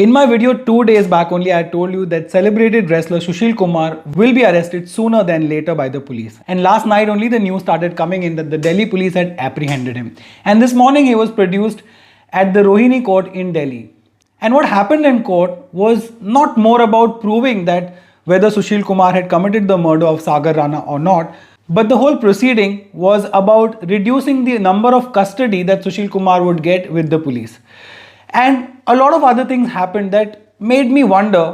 In my video 2 days back only, I told you that celebrated wrestler Sushil Kumar will be arrested sooner than later by the police. And last night only the news started coming in that the Delhi police had apprehended him. And this morning he was produced at the Rohini court in Delhi. And what happened in court was not more about proving that whether Sushil Kumar had committed the murder of Sagar Rana or not, but the whole proceeding was about reducing the number of custody that Sushil Kumar would get with the police. And a lot of other things happened that made me wonder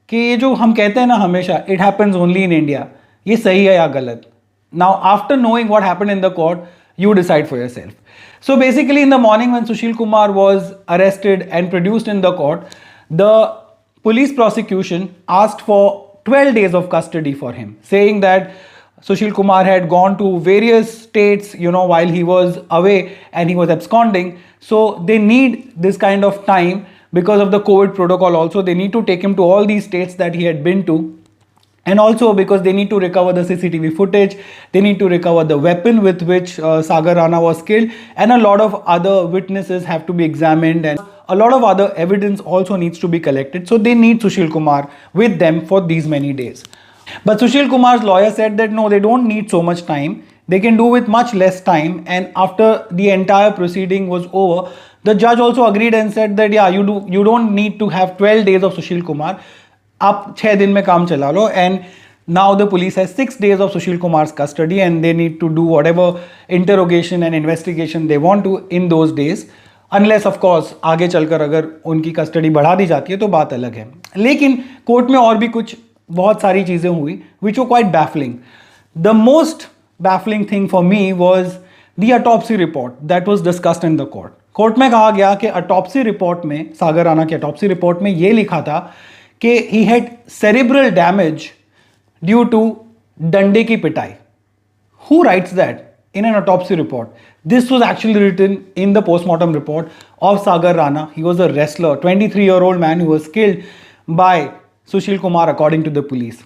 कि ये जो हम कहते हैं ना हमेशा it happens only in India, ये सही है या गलत. Now after knowing what happened in the court, you decide for yourself. So basically in the morning when Sushil Kumar was arrested and produced in the court, the police prosecution asked for 12 days of custody for him, saying that Sushil Kumar had gone to various states, while he was away and he was absconding. So they need this kind of time because of the COVID protocol also. They need to take him to all these states that he had been to. And also because they need to recover the CCTV footage, they need to recover the weapon with which Sagar Rana was killed, and a lot of other witnesses have to be examined, and a lot of other evidence also needs to be collected. So they need Sushil Kumar with them for these many days. But Sushil Kumar's lawyer said that no, they don't need so much time. They can do with much less time. And after the entire proceeding was over, the judge also agreed and said that yeah, you don't need to have 12 days of Sushil Kumar. आप 6 दिन में काम चला लो. And now the police has 6 days of Sushil Kumar's custody and they need to do whatever interrogation and investigation they want to in those days. Unless of course आगे चलकर अगर उनकी custody बढ़ा दी जाती है तो बात अलग है. लेकिन कोर्ट में और भी कुछ बहुत सारी चीज़ें हुई which were quite baffling. The most baffling thing for me was the autopsy report that was discussed in the court. Court में कहा गया कि autopsy report में, सागर राणा की autopsy report में ये लिखा था कि he had cerebral damage due to डंडे की पिटाई. Who writes that in an autopsy report? This was actually written in the postmortem report of Sagar Rana. He was a wrestler, 23-year-old man who was killed by Sushil Kumar according to the police.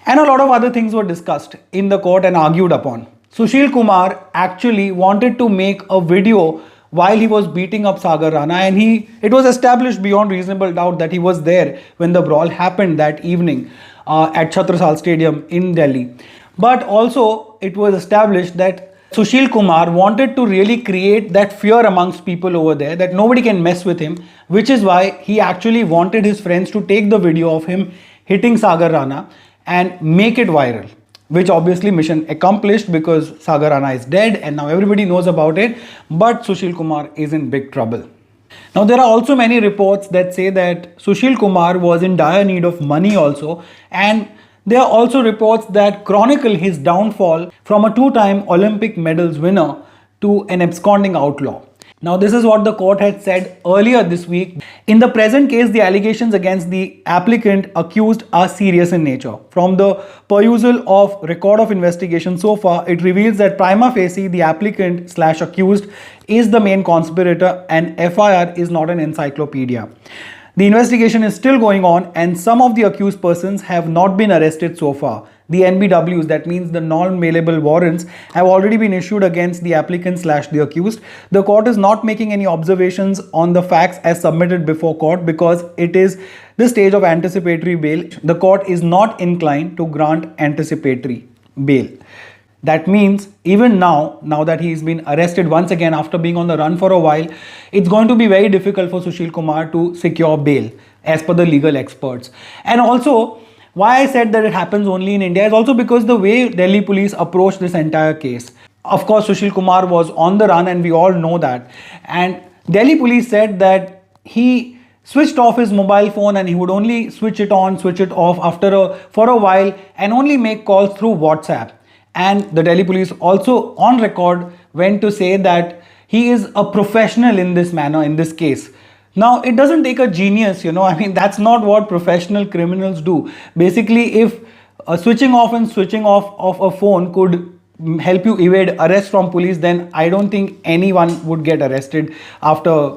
And a lot of other things were discussed in the court and argued upon. Sushil Kumar actually wanted to make a video while he was beating up Sagar Rana, and it was established beyond reasonable doubt that he was there when the brawl happened that evening at Chhatrasal Stadium in Delhi. But also it was established that Sushil Kumar wanted to really create that fear amongst people over there that nobody can mess with him, which is why he actually wanted his friends to take the video of him hitting Sagar Rana and make it viral, which obviously mission accomplished because Sagar Rana is dead and now everybody knows about it, but Sushil Kumar is in big trouble. Now there are also many reports that say that Sushil Kumar was in dire need of money also, and there are also reports that chronicle his downfall from a 2-time Olympic medals winner to an absconding outlaw. Now this is what the court had said earlier this week. In the present case, the allegations against the applicant accused are serious in nature. From the perusal of record of investigation so far, it reveals that prima facie the applicant/accused is the main conspirator and FIR is not an encyclopedia. The investigation is still going on and some of the accused persons have not been arrested so far. The NBWs, that means the non-bailable warrants, have already been issued against the applicant/the accused. The court is not making any observations on the facts as submitted before court because it is the stage of anticipatory bail. The court is not inclined to grant anticipatory bail. That means even now that he's been arrested once again after being on the run for a while, it's going to be very difficult for Sushil Kumar to secure bail as per the legal experts. And also, why I said that it happens only in India is also because the way Delhi police approached this entire case. Of course, Sushil Kumar was on the run and we all know that. And Delhi police said that he switched off his mobile phone and he would only switch it on, switch it off for a while and only make calls through WhatsApp. And the Delhi police also on record went to say that he is a professional in this manner, in this case. Now, it doesn't take a genius, that's not what professional criminals do. Basically, if switching off and switching off of a phone could help you evade arrest from police, then I don't think anyone would get arrested after,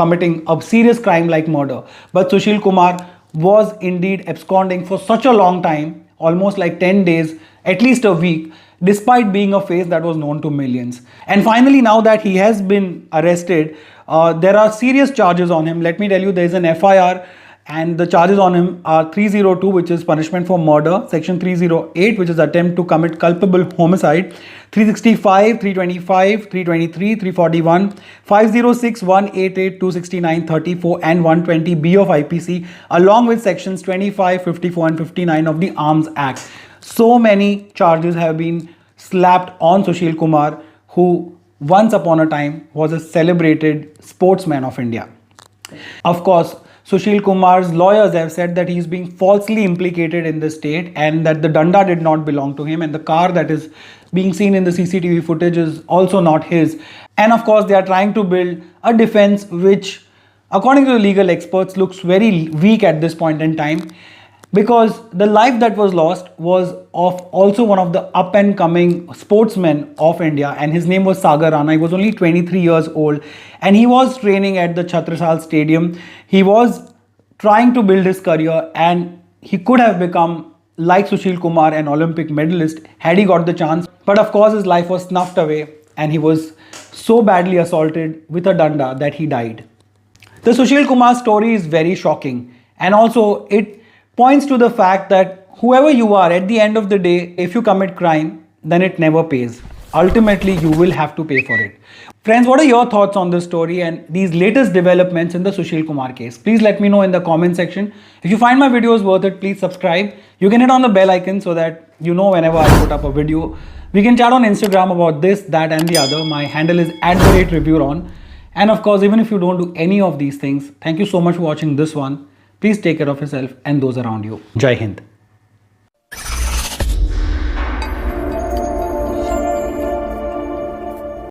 committing a serious crime like murder. But Sushil Kumar was indeed absconding for such a long time, almost like 10 days, at least a week, despite being a face that was known to millions. And finally, now that he has been arrested, there are serious charges on him. Let me tell you, there is an FIR and the charges on him are 302, which is punishment for murder, section 308, which is attempt to commit culpable homicide, 365, 325, 323, 341, 506, 188, 269, 34 and 120B of IPC, along with sections 25, 54 and 59 of the Arms Act. So many charges have been slapped on Sushil Kumar, who once upon a time was a celebrated sportsman of India. Of course, Sushil Kumar's lawyers have said that he is being falsely implicated in this state and that the danda did not belong to him, and the car that is being seen in the CCTV footage is also not his. And of course, they are trying to build a defense which, according to the legal experts, looks very weak at this point in time, because the life that was lost was of also one of the up and coming sportsmen of India, and his name was Sagar Rana. He was only 23 years old and he was training at the Chhatrasal Stadium. He was trying to build his career and he could have become like Sushil Kumar, an Olympic medalist, had he got the chance. But of course, his life was snuffed away and he was so badly assaulted with a danda that he died. The Sushil Kumar story is very shocking, and also it points to the fact that whoever you are, at the end of the day, if you commit crime, then it never pays. Ultimately, you will have to pay for it. Friends, what are your thoughts on this story and these latest developments in the Sushil Kumar case? Please let me know in the comment section. If you find my videos worth it, please subscribe. You can hit on the bell icon so that you know whenever I put up a video. We can chat on Instagram about this, that and the other. My handle is @ReviewRon. And of course, even if you don't do any of these things, thank you so much for watching this one. Please take care of yourself and those around you. Jai Hind.